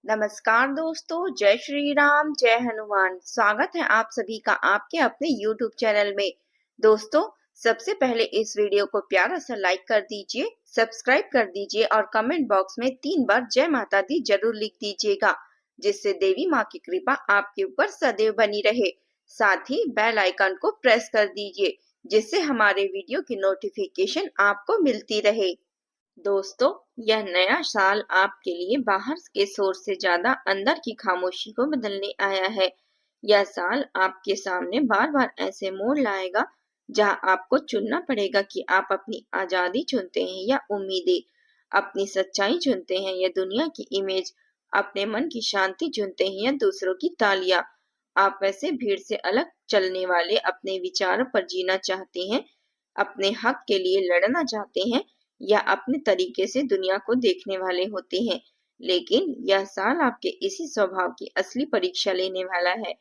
नमस्कार दोस्तों, जय श्री राम, जय हनुमान। स्वागत है आप सभी का आपके अपने YouTube चैनल में। दोस्तों, सबसे पहले इस वीडियो को प्यारा सा लाइक कर दीजिए, सब्सक्राइब कर दीजिए और कमेंट बॉक्स में 3 बार जय माता दी जरूर लिख दीजिएगा, जिससे देवी माँ की कृपा आपके ऊपर सदैव बनी रहे। साथ ही बेल आइकन को प्रेस कर दीजिए, जिससे हमारे वीडियो की नोटिफिकेशन आपको मिलती रहे। दोस्तों, यह नया साल आपके लिए बाहर के शोर से ज्यादा अंदर की खामोशी को बदलने आया है। यह साल आपके सामने बार बार ऐसे मोड़ लाएगा जहां आपको चुनना पड़ेगा कि आप अपनी आजादी चुनते हैं या उम्मीदें, अपनी सच्चाई चुनते हैं या दुनिया की इमेज, अपने मन की शांति चुनते हैं या दूसरों की तालियां। आप वैसे भीड़ से अलग चलने वाले अपने विचारों पर जीना चाहते हैं, अपने हक के लिए लड़ना चाहते हैं या अपने तरीके से दुनिया को देखने वाले होते हैं। लेकिन यह साल आपके इसी स्वभाव की असली परीक्षा लेने वाला है।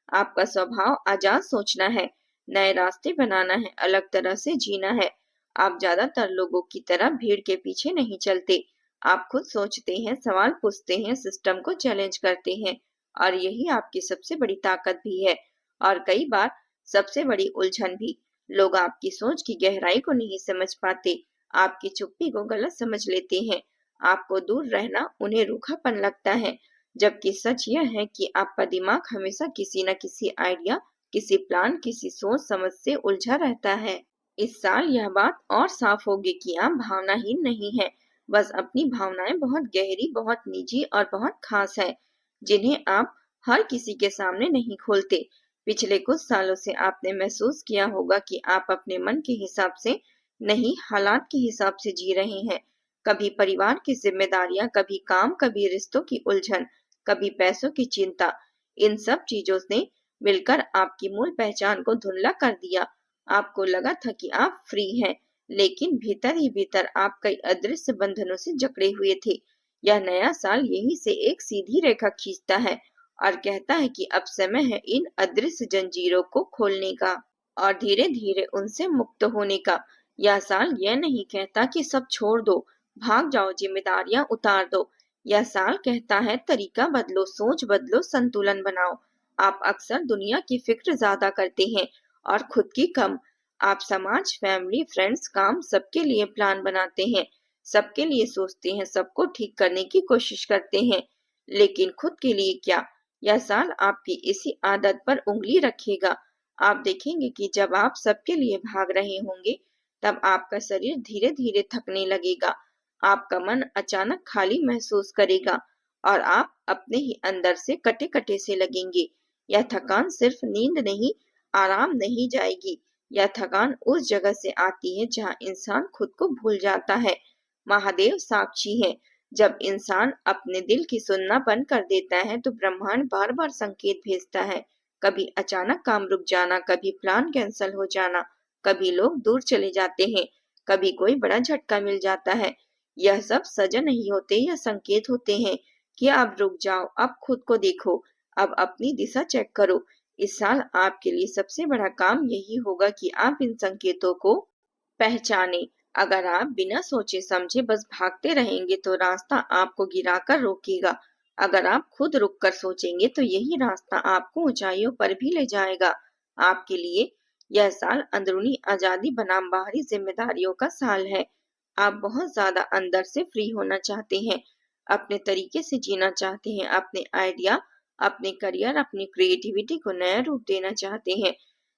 आपका स्वभाव आजाद सोचना है, नए रास्ते बनाना है, अलग तरह से जीना है। आप ज्यादातर लोगों की तरह भीड़ के पीछे नहीं चलते। आप खुद सोचते हैं, सवाल पूछते हैं, सिस्टम को चैलेंज करते हैं और यही आपकी सबसे बड़ी ताकत भी है और कई बार सबसे बड़ी उलझन भी। लोग आपकी सोच की गहराई को नहीं समझ पाते, आपकी चुप्पी को गलत समझ लेते हैं। आपको दूर रहना उन्हें रूखापन लगता है, जबकि सच यह है कि आपका दिमाग हमेशा किसी न किसी आइडिया, किसी प्लान, किसी सोच समझ से उलझा रहता है। इस साल यह बात और साफ होगी कि आप भावनाहीन नहीं हैं, बस अपनी भावनाएं बहुत गहरी, बहुत निजी और बहुत खास है, जिन्हें आप हर किसी के सामने नहीं खोलते। पिछले कुछ सालों से आपने महसूस किया होगा कि आप अपने मन के हिसाब से नहीं, हालात के हिसाब से जी रहे हैं। कभी परिवार की जिम्मेदारियां, कभी काम, कभी रिश्तों की उलझन, कभी पैसों की चिंता। इन सब चीजों ने मिलकर आपकी मूल पहचान को धुंधला कर दिया। आपको लगा था कि आप फ्री हैं, लेकिन भीतर ही भीतर आप कई अदृश्य बंधनों से जकड़े हुए थे। यह नया साल यहीं से एक सीधी रेखा खींचता है और कहता है कि अब समय है इन अदृश्य जंजीरों को खोलने का और धीरे धीरे उनसे मुक्त होने का। यह साल यह नहीं कहता कि सब छोड़ दो, भाग जाओ, जिम्मेदारियां उतार दो। यह साल कहता है तरीका बदलो, सोच बदलो, संतुलन बनाओ। आप अक्सर दुनिया की फिक्र ज्यादा करते हैं और खुद की कम। आप समाज, फैमिली, फ्रेंड्स, काम सबके लिए प्लान बनाते हैं, सबके लिए सोचते हैं, सबको ठीक करने की कोशिश करते हैं, लेकिन खुद के लिए क्या? यह साल आपकी इसी आदत पर उंगली रखेगा। आप देखेंगे कि जब आप सबके लिए भाग रहे होंगे, तब आपका शरीर धीरे धीरे थकने लगेगा, आपका मन अचानक खाली महसूस करेगा और आप अपने ही अंदर से कटे कटे से लगेंगे। यह थकान सिर्फ नींद नहीं, आराम नहीं जाएगी। यह थकान उस जगह से आती है जहाँ इंसान खुद को भूल जाता है। महादेव साक्षी है, जब इंसान अपने दिल की सुनना बंद कर देता है तो ब्रह्मांड बार बार संकेत भेजता है। कभी अचानक काम रुक जाना, कभी प्लान कैंसल हो जाना, कभी लोग दूर चले जाते हैं, कभी कोई बड़ा झटका मिल जाता है। यह सब सजा नहीं होते, यह संकेत होते हैं कि अब रुक जाओ, अब खुद को देखो, अब अपनी दिशा चेक करो। इस साल आपके लिए सबसे बड़ा काम यही होगा कि आप इन संकेतों को पहचाने। अगर आप बिना सोचे समझे बस भागते रहेंगे तो रास्ता आपको गिराकर रोकेगा। अगर आप खुद रुककर सोचेंगे तो यही रास्ता आपको ऊंचाइयों पर भी ले जाएगा। आपके लिए यह साल अंदरूनी आजादी बनाम बाहरी जिम्मेदारियों का साल है। आप बहुत ज्यादा अंदर से फ्री होना चाहते हैं, अपने तरीके से जीना चाहते हैं, अपने आइडिया, अपने करियर, अपनी क्रिएटिविटी को नया रूप देना चाहते हैं।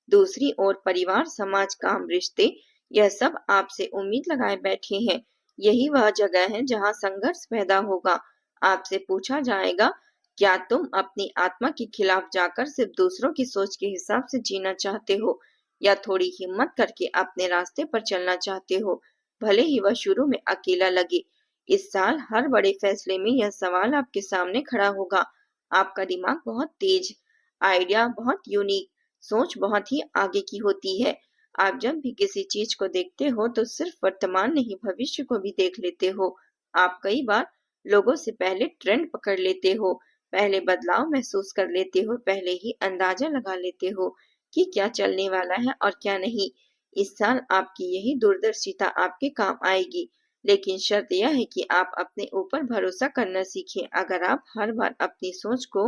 दूसरी ओर परिवार, समाज, काम, रिश्ते, यह सब आपसे उम्मीद लगाए बैठे हैं। यही वह जगह है जहां संघर्ष पैदा होगा। आपसे पूछा जाएगा, क्या तुम अपनी आत्मा के खिलाफ जाकर सिर्फ दूसरों की सोच के हिसाब से जीना चाहते हो या थोड़ी हिम्मत करके अपने रास्ते पर चलना चाहते हो, भले ही वह शुरू में अकेला लगे। इस साल हर बड़े फैसले में यह सवाल आपके सामने खड़ा होगा। आपका दिमाग बहुत तेज, आइडिया बहुत यूनिक, सोच बहुत ही आगे की होती है। आप जब भी किसी चीज को देखते हो तो सिर्फ वर्तमान नहीं, भविष्य को भी देख लेते हो। आप कई बार लोगों से पहले ट्रेंड पकड़ लेते हो, पहले बदलाव महसूस कर लेते हो, पहले ही अंदाजा लगा लेते हो कि क्या चलने वाला है और क्या नहीं। इस साल आपकी यही दूरदर्शिता आपके काम आएगी। लेकिन शर्त यह है कि आप अपने ऊपर भरोसा करना सीखें। अगर आप हर बार अपनी सोच को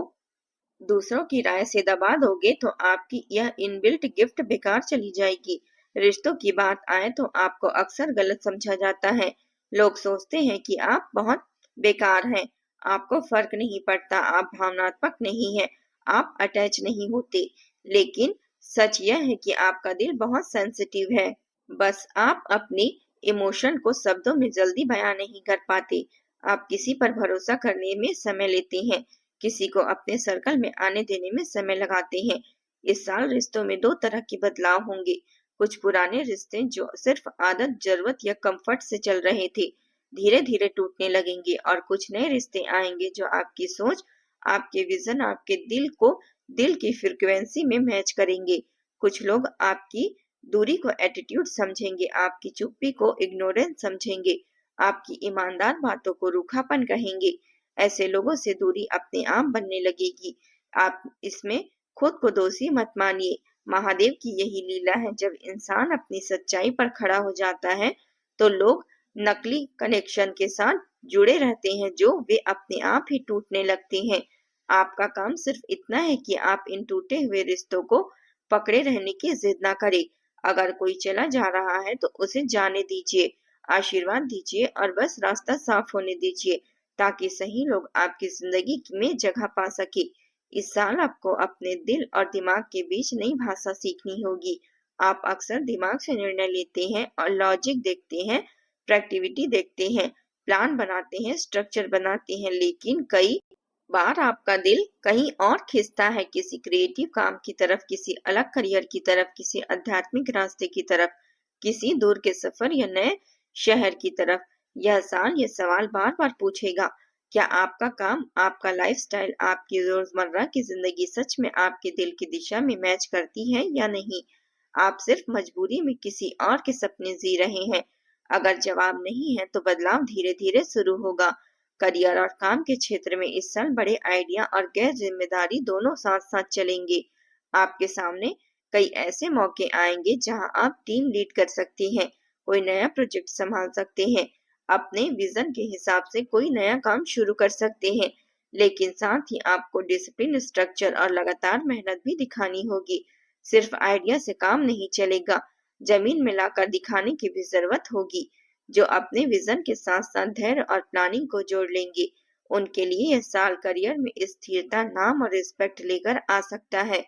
दूसरों की राय से दबा दोगे तो आपकी यह इनबिल्ट गिफ्ट बेकार चली जाएगी। रिश्तों की बात आए तो आपको अक्सर गलत समझा जाता है। लोग सोचते हैं कि आप बहुत बेकार हैं, आपको फर्क नहीं पड़ता, आप भावनात्मक नहीं हैं, आप अटैच नहीं होते। लेकिन सच यह है कि आपका दिल बहुत सेंसिटिव है। बस आप अपनी इमोशन को शब्दों में जल्दी बयां नहीं कर पाते। आप किसी पर भरोसा करने में समय लेते हैं, किसी को अपने सर्कल में आने देने में समय लगाते हैं। इस साल रिश्तों में दो तरह के बदलाव होंगे। कुछ पुराने रिश्ते जो सिर्फ आदत, जरूरत या कंफर्ट से चल रहे थे, धीरे धीरे टूटने लगेंगे और कुछ नए रिश्ते आएंगे जो आपकी सोच, आपके विजन, आपके दिल की फ्रिक्वेंसी में मैच करेंगे। कुछ लोग आपकी दूरी को एटीट्यूड समझेंगे, आपकी चुप्पी को इग्नोरेंस समझेंगे, आपकी ईमानदार बातों को रूखापन कहेंगे। ऐसे लोगों से दूरी अपने आप बनने लगेगी। आप इसमें खुद को दोषी मत मानिए। महादेव की यही लीला है। जब इंसान अपनी सच्चाई पर खड़ा हो जाता है तो लोग नकली कनेक्शन के साथ जुड़े रहते हैं जो वे अपने आप ही टूटने लगते हैं। आपका काम सिर्फ इतना है कि आप इन टूटे हुए रिश्तों को पकड़े रहने की जिद ना करें। अगर कोई चला जा रहा है तो उसे जाने दीजिए, आशीर्वाद दीजिए और बस रास्ता साफ होने दीजिए ताकि सही लोग आपकी जिंदगी में जगह पा सके। इस साल आपको अपने दिल और दिमाग के बीच नई भाषा सीखनी होगी। आप अक्सर दिमाग से निर्णय लेते हैं और लॉजिक देखते हैं, प्रैक्टिविटी देखते हैं, प्लान बनाते हैं, स्ट्रक्चर बनाते हैं, लेकिन कई बार आपका दिल कहीं और खिंचता है, किसी क्रिएटिव काम की तरफ, किसी अलग करियर की तरफ, किसी आध्यात्मिक रास्ते की तरफ, किसी दूर के सफर या नए शहर की तरफ। यह साल ये सवाल बार बार पूछेगा, क्या आपका काम, आपका लाइफस्टाइल, आपकी रोजमर्रा की जिंदगी सच में आपके दिल की दिशा में मैच करती है या नहीं? आप सिर्फ मजबूरी में किसी और के सपने जी रहे हैं। अगर जवाब नहीं है तो बदलाव धीरे धीरे शुरू होगा। करियर और काम के क्षेत्र में इस साल बड़े आइडिया और गैर जिम्मेदारी दोनों साथ साथ चलेंगे। आपके सामने कई ऐसे मौके आएंगे जहां आप टीम लीड कर सकते हैं, कोई नया प्रोजेक्ट संभाल सकते हैं, अपने विजन के हिसाब से कोई नया काम शुरू कर सकते हैं। लेकिन साथ ही आपको डिसिप्लिन, स्ट्रक्चर और लगातार मेहनत भी दिखानी होगी। सिर्फ आइडिया से काम नहीं चलेगा, जमीन में लाकर दिखाने की भी जरूरत होगी। जो अपने विजन के साथ साथ धैर्य और प्लानिंग को जोड़ लेंगे, उनके लिए यह साल करियर में स्थिरता, नाम और रिस्पेक्ट लेकर आ सकता है।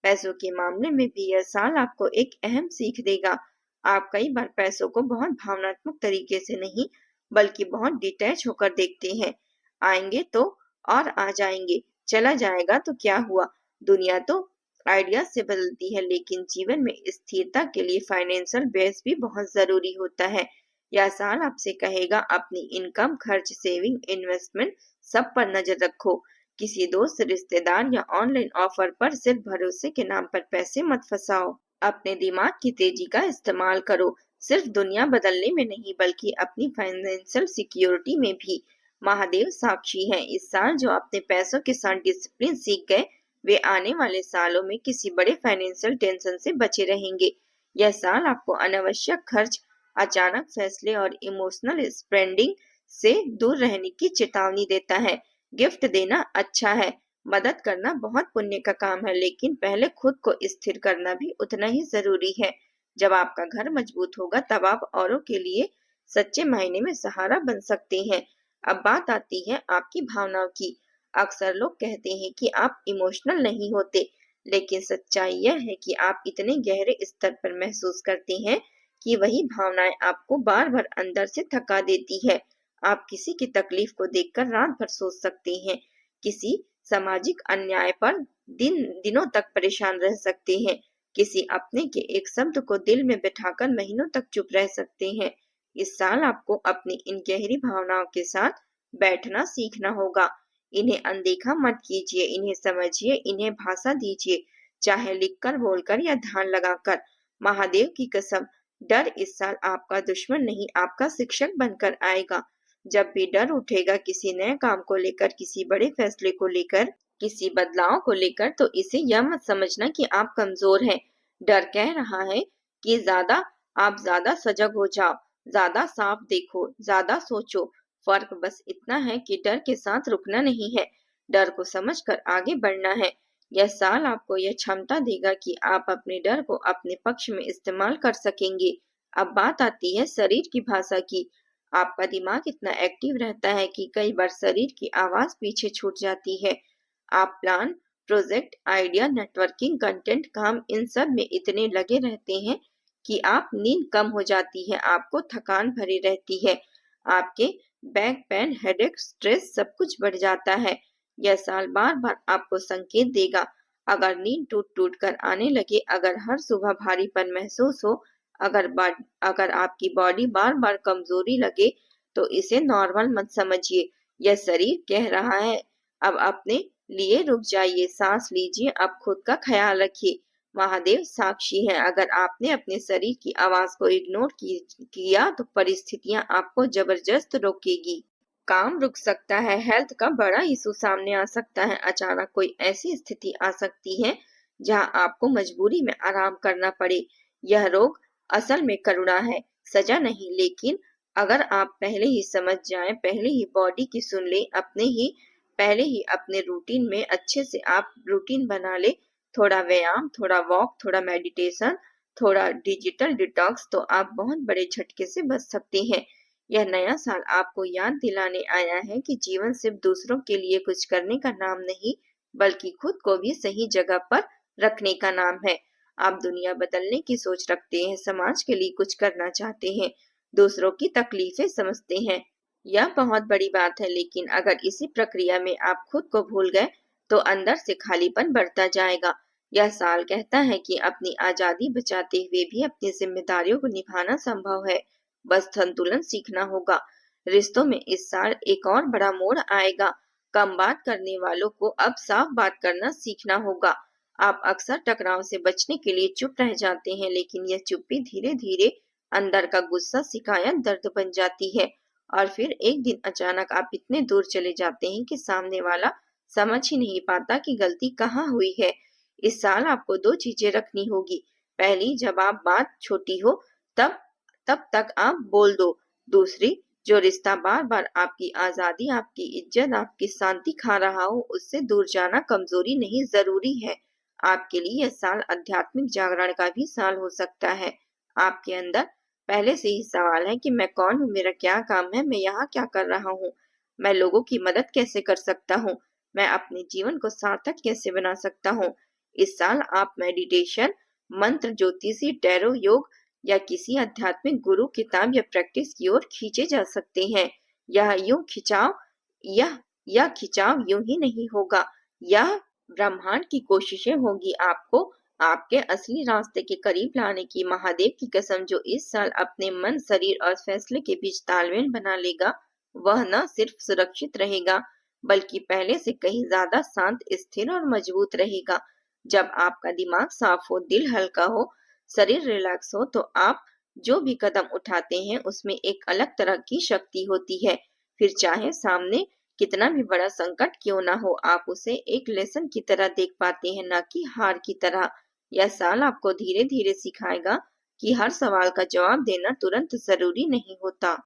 पैसों के मामले में भी यह साल आपको एक अहम सीख देगा। आप कई बार पैसों को बहुत भावनात्मक तरीके से नहीं बल्कि बहुत डिटैच होकर देखते हैं। आएंगे तो और आ जाएंगे, चला जाएगा तो क्या हुआ। दुनिया तो आइडिया से बदलती है, लेकिन जीवन में स्थिरता के लिए फाइनेंशियल बेस भी बहुत जरूरी होता है। यह साल आपसे कहेगा, अपनी इनकम, खर्च, सेविंग, इन्वेस्टमेंट सब पर नजर रखो। किसी दोस्त, रिश्तेदार या ऑनलाइन ऑफर पर सिर्फ भरोसे के नाम पर पैसे मत फंसाओ। अपने दिमाग की तेजी का इस्तेमाल करो, सिर्फ दुनिया बदलने में नहीं बल्कि अपनी फाइनेंशियल सिक्योरिटी में भी। महादेव साक्षी हैं, इस साल जो अपने पैसों के साथ डिसिप्लिन सीख गए, वे आने वाले सालों में किसी बड़े फाइनेंशियल टेंशन से बचे रहेंगे। यह साल आपको अनावश्यक खर्च, अचानक फैसले और इमोशनल स्पेंडिंग से दूर रहने की चेतावनी देता है। गिफ्ट देना अच्छा है, मदद करना बहुत पुण्य का काम है, लेकिन पहले खुद को स्थिर करना भी उतना ही जरूरी है। जब आपका घर मजबूत होगा तब आप औरों के लिए सच्चे मायने में सहारा बन सकते हैं। अब बात आती है आपकी भावनाओं की। अक्सर लोग कहते हैं कि आप इमोशनल नहीं होते, लेकिन सच्चाई यह है कि आप इतने गहरे स्तर पर महसूस करते हैं कि वही भावनाएं आपको बार बार अंदर से थका देती है। आप किसी की तकलीफ को देखकर रात भर सोच सकते हैं, किसी सामाजिक अन्याय पर दिनों तक परेशान रह सकते हैं, किसी अपने के एक शब्द को दिल में बिठाकर महीनों तक चुप रह सकते हैं। इस साल आपको अपनी इन गहरी भावनाओं के साथ बैठना सीखना होगा। इन्हें अनदेखा मत कीजिए, इन्हें समझिए, इन्हें भाषा दीजिए, चाहे लिखकर, बोलकर या ध्यान लगाकर। महादेव की कसम, डर इस साल आपका दुश्मन नहीं, आपका शिक्षक बनकर आएगा। जब भी डर उठेगा किसी नए काम को लेकर, किसी बड़े फैसले को लेकर, किसी बदलाव को लेकर, तो इसे यह मत समझना कि आप कमजोर हैं। डर कह रहा है कि आप ज्यादा सजग हो जाओ, ज्यादा साफ देखो, ज्यादा सोचो। फर्क बस इतना है कि डर के साथ रुकना नहीं है, डर को समझकर आगे बढ़ना है। यह साल आपको यह क्षमता देगा कि आप अपने डर को अपने पक्ष में इस्तेमाल कर सकेंगे। अब बात आती है शरीर की भाषा की। आपका दिमाग इतना एक्टिव रहता है कि कई बार शरीर की आवाज पीछे छूट जाती है। आप plan, project, idea, networking, content, काम इन सब में इतने लगे रहते हैं कि आप नींद कम हो जाती है, आपको थकान भरी रहती है, आपके बैक पेन, हेडेक, स्ट्रेस सब कुछ बढ़ जाता है। यह साल बार बार आपको संकेत देगा। अगर नींद टूट टूट कर आने लगे, अगर हर सुबह भारीपन महसूस हो, अगर आपकी बॉडी बार बार कमजोरी लगे, तो इसे नॉर्मल मत समझिए। यह शरीर कह रहा है अब अपने लिए रुक जाइए, सांस लीजिए, अब खुद का ख्याल रखिए। महादेव साक्षी है, अगर आपने अपने शरीर की आवाज को इग्नोर किया तो परिस्थितियां आपको जबरदस्त रोकेगी। काम रुक सकता है, हेल्थ का बड़ा इशू सामने आ सकता है, अचानक कोई ऐसी स्थिति आ सकती है जहां आपको मजबूरी में आराम करना पड़े। यह रोग असल में करुणा है, सजा नहीं। लेकिन अगर आप पहले ही समझ जाएं, पहले ही बॉडी की सुन ले, पहले ही अपने रूटीन में अच्छे से आप रूटीन बना ले, थोड़ा व्यायाम, थोड़ा वॉक, थोड़ा मेडिटेशन, थोड़ा डिजिटल डिटॉक्स, तो आप बहुत बड़े झटके से बच सकते हैं। यह नया साल आपको याद दिलाने आया है कि जीवन सिर्फ दूसरों के लिए कुछ करने का नाम नहीं, बल्कि खुद को भी सही जगह पर रखने का नाम है। आप दुनिया बदलने की सोच रखते हैं, समाज के लिए कुछ करना चाहते हैं, दूसरों की तकलीफें समझते हैं। यह बहुत बड़ी बात है, लेकिन अगर इसी प्रक्रिया में आप खुद को भूल गए, तो अंदर से खालीपन बढ़ता जाएगा। यह साल कहता है कि अपनी आजादी बचाते हुए भी अपनी जिम्मेदारियों को निभाना संभव है, बस संतुलन सीखना होगा। रिश्तों में इस साल एक और बड़ा मोड़ आएगा। कम बात करने वालों को अब साफ बात करना सीखना होगा। आप अक्सर टकराव से बचने के लिए चुप रह जाते हैं, लेकिन यह चुप्पी धीरे धीरे अंदर का गुस्सा, शिकायत, दर्द बन जाती है, और फिर एक दिन अचानक आप इतने दूर चले जाते हैं कि सामने वाला समझ ही नहीं पाता कि गलती कहाँ हुई है। इस साल आपको दो चीजें रखनी होगी। पहली, जब आप बात छोटी हो तब तब तक आप बोल दो। दूसरी, जो रिश्ता बार बार आपकी आजादी, आपकी इज्जत, आपकी शांति खा रहा हो, उससे दूर जाना कमजोरी नहीं, जरूरी है। आपके लिए यह साल आध्यात्मिक जागरण का भी साल हो सकता है। आपके अंदर पहले से ही सवाल है कि मैं कौन हूँ, मेरा क्या काम है, मैं यहाँ क्या कर रहा हूँ, मैं लोगों की मदद कैसे कर सकता हूँ, मैं अपने जीवन को सार्थक कैसे बना सकता हूँ। इस साल आप मेडिटेशन, मंत्र, ज्योतिषी, टैरो, योग या किसी आध्यात्मिक गुरु, किताब या प्रैक्टिस की ओर खींचे जा सकते हैं। यह यह खिंचाव यूं ही नहीं होगा, यह ब्रह्मांड की कोशिशें होगी आपको आपके असली रास्ते के करीब लाने की। महादेव की कसम, जो इस साल अपने मन, शरीर और फैसले के बीच तालमेल बना लेगा, वह न सिर्फ सुरक्षित रहेगा, बल्कि पहले से कहीं ज्यादा शांत, स्थिर और मजबूत रहेगा। जब आपका दिमाग साफ हो, दिल हल्का हो, शरीर रिलैक्स हो, तो आप जो भी कदम उठाते हैं उसमें एक अलग तरह की शक्ति होती है। फिर चाहे सामने कितना भी बड़ा संकट क्यों ना हो, आप उसे एक लेसन की तरह देख पाते हैं, न कि हार की तरह। यह साल आपको धीरे धीरे सिखाएगा कि हर सवाल का जवाब देना तुरंत जरूरी नहीं होता,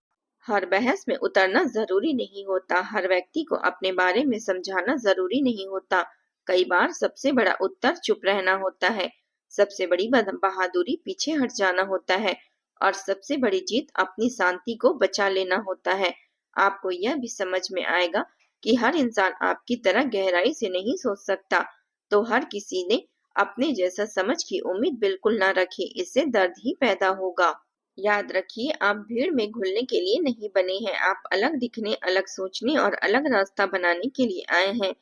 हर बहस में उतरना जरूरी नहीं होता, हर व्यक्ति को अपने बारे में समझाना जरूरी नहीं होता। कई बार सबसे बड़ा उत्तर चुप रहना होता है, सबसे बड़ी बहादुरी पीछे हट जाना होता है, और सबसे बड़ी जीत अपनी शांति को बचा लेना होता है। आपको यह भी समझ में आएगा कि हर इंसान आपकी तरह गहराई से नहीं सोच सकता, तो हर किसी ने अपने जैसा समझ की उम्मीद बिल्कुल ना रखे, इससे दर्द ही पैदा होगा। याद रखिए, आप भीड़ में घुलने के लिए नहीं बने हैं, आप अलग दिखने, अलग सोचने और अलग रास्ता बनाने के लिए आए हैं।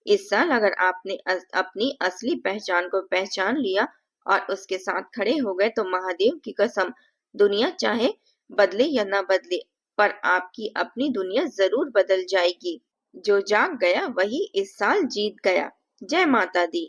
इस साल अगर आपने अपनी असली पहचान को पहचान लिया और उसके साथ खड़े हो गए, तो महादेव की कसम, दुनिया चाहे बदले या ना बदले, पर आपकी अपनी दुनिया जरूर बदल जाएगी। जो जाग गया वही इस साल जीत गया। जय माता दी।